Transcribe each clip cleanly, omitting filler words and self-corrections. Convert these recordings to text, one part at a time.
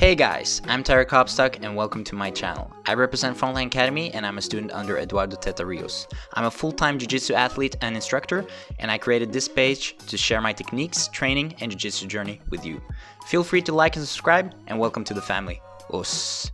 Hey guys, I'm Tyler Copstock and welcome to my channel. I represent Frontline Academy and I'm a student under Eduardo Teta Rios. I'm a full-time Jiu-Jitsu athlete and instructor, and I created this page to share my techniques, training, and Jiu-Jitsu journey with you. Feel free to like and subscribe, and welcome to the family. Us.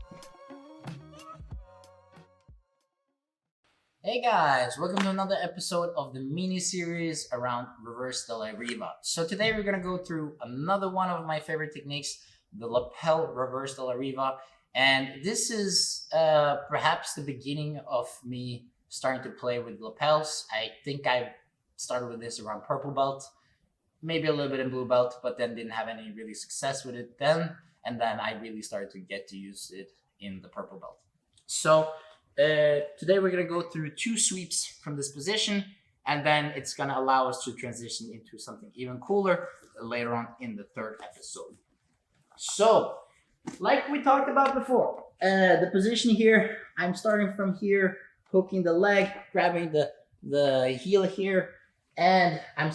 Hey guys, welcome to another episode of the mini-series around Reverse de la Riva. So today we're going to go through another one of my favorite techniques, the Lapel Reverse de la Riva. And this is perhaps the beginning of me starting to play with lapels. I think I started with this around purple belt, maybe a little bit in blue belt, but then didn't have any really success with it then. And then I really started to get to use it in the purple belt. So today we're going to go through two sweeps from this position, and then it's going to allow us to transition into something even cooler later on in the third episode. So, like we talked about before, the position here, I'm starting from here, hooking the leg, grabbing the heel here, and I'm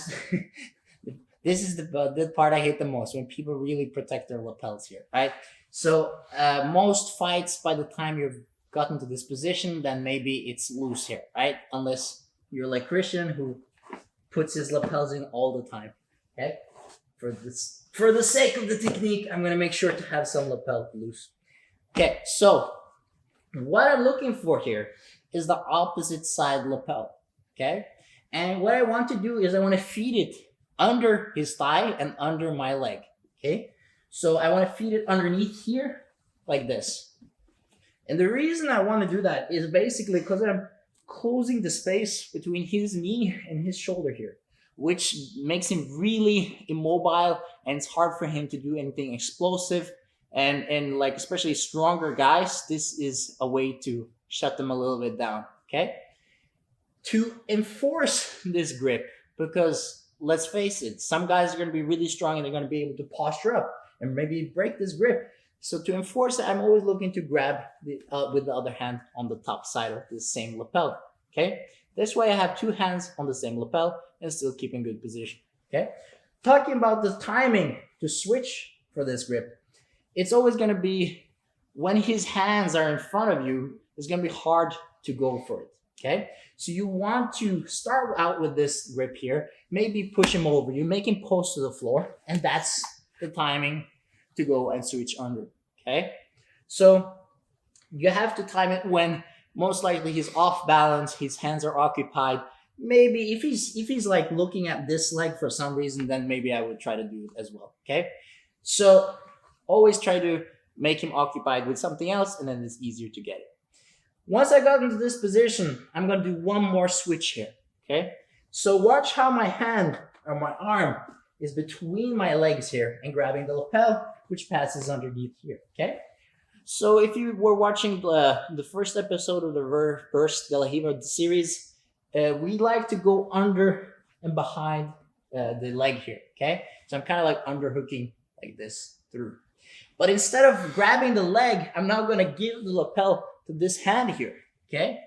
this is the part I hate the most, when people really protect their lapels here, right? So most fights, by the time you've gotten to this position, then maybe it's loose here, right? Unless you're like Christian, who puts his lapels in all the time, okay? For the sake of the technique, I'm gonna make sure to have some lapel loose. Okay, so what I'm looking for here is the opposite side lapel, okay? And what I want to do is I want to feed it under his thigh and under my leg, okay? So I want to feed it underneath here, like this. And the reason I want to do that is basically because I'm closing the space between his knee and his shoulder here, which makes him really immobile, and it's hard for him to do anything explosive. And like, especially stronger guys, this is a way to shut them a little bit down, okay? To enforce this grip, because let's face it, some guys are going to be really strong and they're going to be able to posture up and maybe break this grip. So to enforce it, I'm always looking to grab with the other hand on the top side of the same lapel, okay? This way I have two hands on the same lapel and still keep in good position, okay? Talking about the timing to switch for this grip, it's always gonna be when his hands are in front of you, it's gonna be hard to go for it, okay? So you want to start out with this grip here, maybe push him over, you make him post to the floor, and that's the timing to go and switch under, okay? So you have to time it when most likely he's off balance, his hands are occupied. Maybe if he's like looking at this leg for some reason, then maybe I would try to do it as well, okay? So always try to make him occupied with something else, and then it's easier to get it. Once I got into this position, I'm gonna do one more switch here, okay? So watch how my hand or my arm is between my legs here and grabbing the lapel, which passes underneath here, okay? So if you were watching the first episode of the Reverse de la Riva series, we like to go under and behind the leg here, okay? So I'm kind of like underhooking like this through. But instead of grabbing the leg, I'm now gonna give the lapel to this hand here, okay?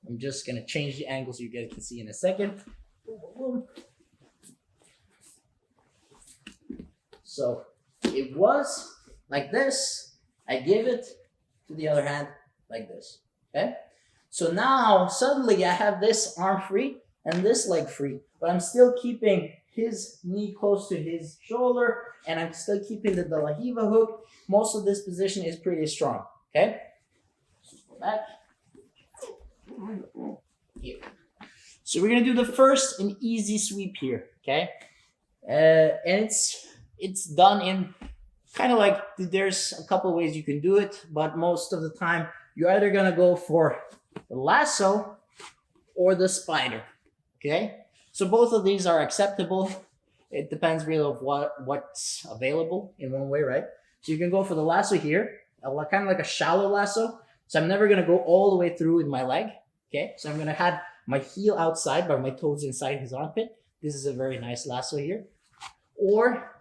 I'm just gonna change the angle so you guys can see in a second. So it was like this. I give it to the other hand like this, okay? So now suddenly I have this arm free and this leg free, but I'm still keeping his knee close to his shoulder, and I'm still keeping the de la Riva hook. Most of this position is pretty strong, okay? Go back. Here. So we're gonna do the first and easy sweep here, okay? And it's done in kind of like, there's a couple ways you can do it, but most of the time you're either gonna go for the lasso or the spider, okay? So both of these are acceptable. It depends really of what's available in one way, right? So you can go for the lasso here, kind of like a shallow lasso. So I'm never gonna go all the way through with my leg, okay? So I'm gonna have my heel outside, but my toes inside his armpit. This is a very nice lasso here. Or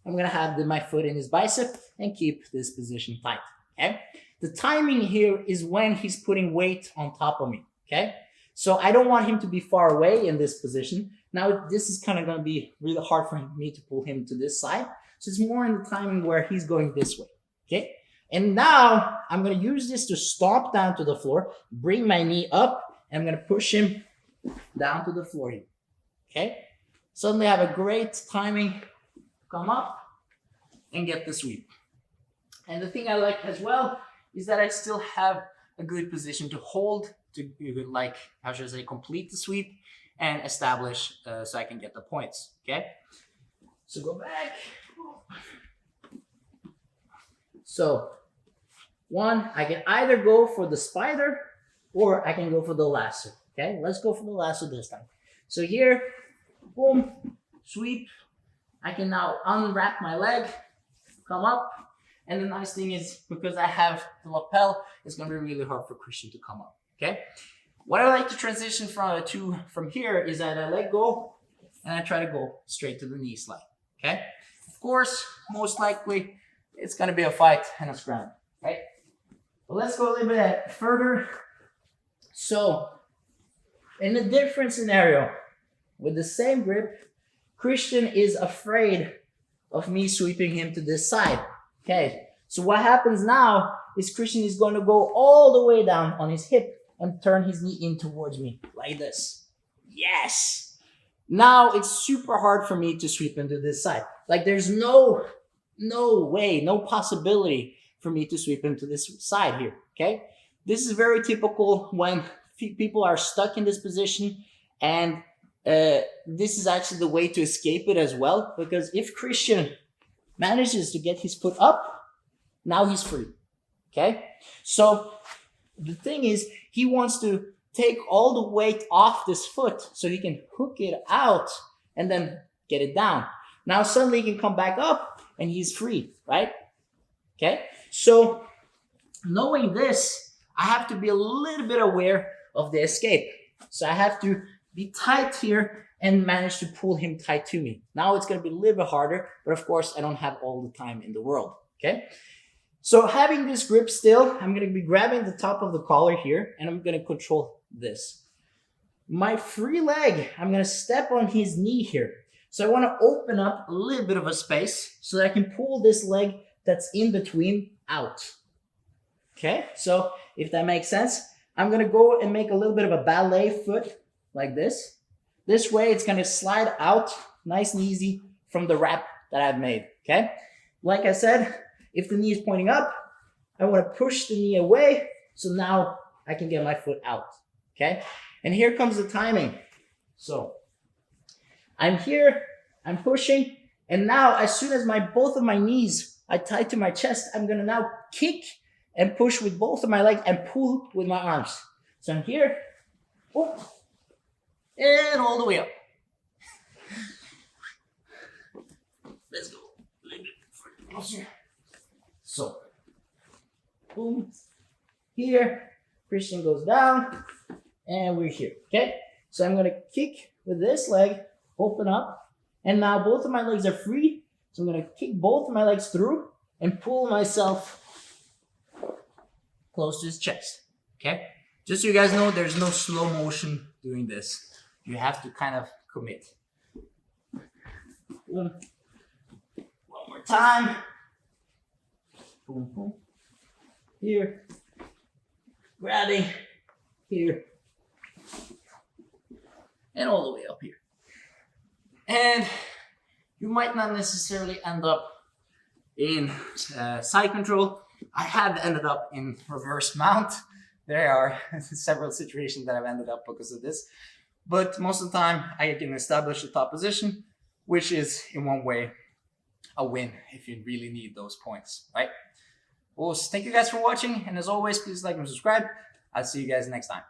I'm gonna have my foot in his bicep and keep this position tight, okay? The timing here is when he's putting weight on top of me, okay? So I don't want him to be far away in this position. Now this is kind of gonna be really hard for me to pull him to this side. So it's more in the timing where he's going this way, okay? And now I'm going to use this to stomp down to the floor, bring my knee up, and I'm going to push him down to the floor here. Okay? Suddenly I have a great timing, come up and get the sweep. And the thing I like as well is that I still have a good position to hold, to like, how should I say, complete the sweep and establish so I can get the points. Okay? So go back. So one, I can either go for the spider or I can go for the lasso. Okay, let's go for the lasso this time. So here, boom, sweep. I can now unwrap my leg, come up. And the nice thing is, because I have the lapel, it's going to be really hard for Christian to come up. Okay, what I like to transition from here is that I let go and I try to go straight to the knee slide. Okay, of course, most likely it's going to be a fight and a scramble, right? But let's go a little bit further. So, in a different scenario, with the same grip, Christian is afraid of me sweeping him to this side. Okay, so what happens now is Christian is going to go all the way down on his hip and turn his knee in towards me, like this. Yes! Now it's super hard for me to sweep him to this side. Like there's no way, no possibility for me to sweep him to this side here, okay? This is very typical when people are stuck in this position, and this is actually the way to escape it as well, because if Christian manages to get his foot up, now he's free, okay? So the thing is, he wants to take all the weight off this foot so he can hook it out and then get it down. Now suddenly he can come back up and he's free, right? Okay, so knowing this, I have to be a little bit aware of the escape. So I have to be tight here and manage to pull him tight to me. Now it's going to be a little bit harder, but of course I don't have all the time in the world, okay? So having this grip still, I'm going to be grabbing the top of the collar here and I'm going to control this. My free leg, I'm going to step on his knee here. So I want to open up a little bit of a space so that I can pull this leg that's in between out. Okay, so if that makes sense, I'm going to go and make a little bit of a ballet foot like this. This way it's going to slide out nice and easy from the wrap that I've made, okay? Like I said, if the knee is pointing up, I want to push the knee away so now I can get my foot out, okay? And here comes the timing. So I'm here, I'm pushing, and now as soon as both of my knees are tied to my chest, I'm going to now kick and push with both of my legs and pull with my arms. So I'm here, whoop, and all the way up. Let's go a little bit closer. So, boom, here, Christian goes down, and we're here, okay? So I'm gonna kick with this leg, open up, and now both of my legs are free. So I'm gonna kick both of my legs through and pull myself close to his chest, okay? Just so you guys know, there's no slow motion doing this. You have to kind of commit. Boom. One more time. Boom, boom. Here. Grabbing. Here. And all the way up here. And you might not necessarily end up in side control. I have ended up in reverse mount. There are several situations that I've ended up because of this. But most of the time, I can establish the top position, which is in one way a win if you really need those points, right? Well, thank you guys for watching. And as always, please like and subscribe. I'll see you guys next time.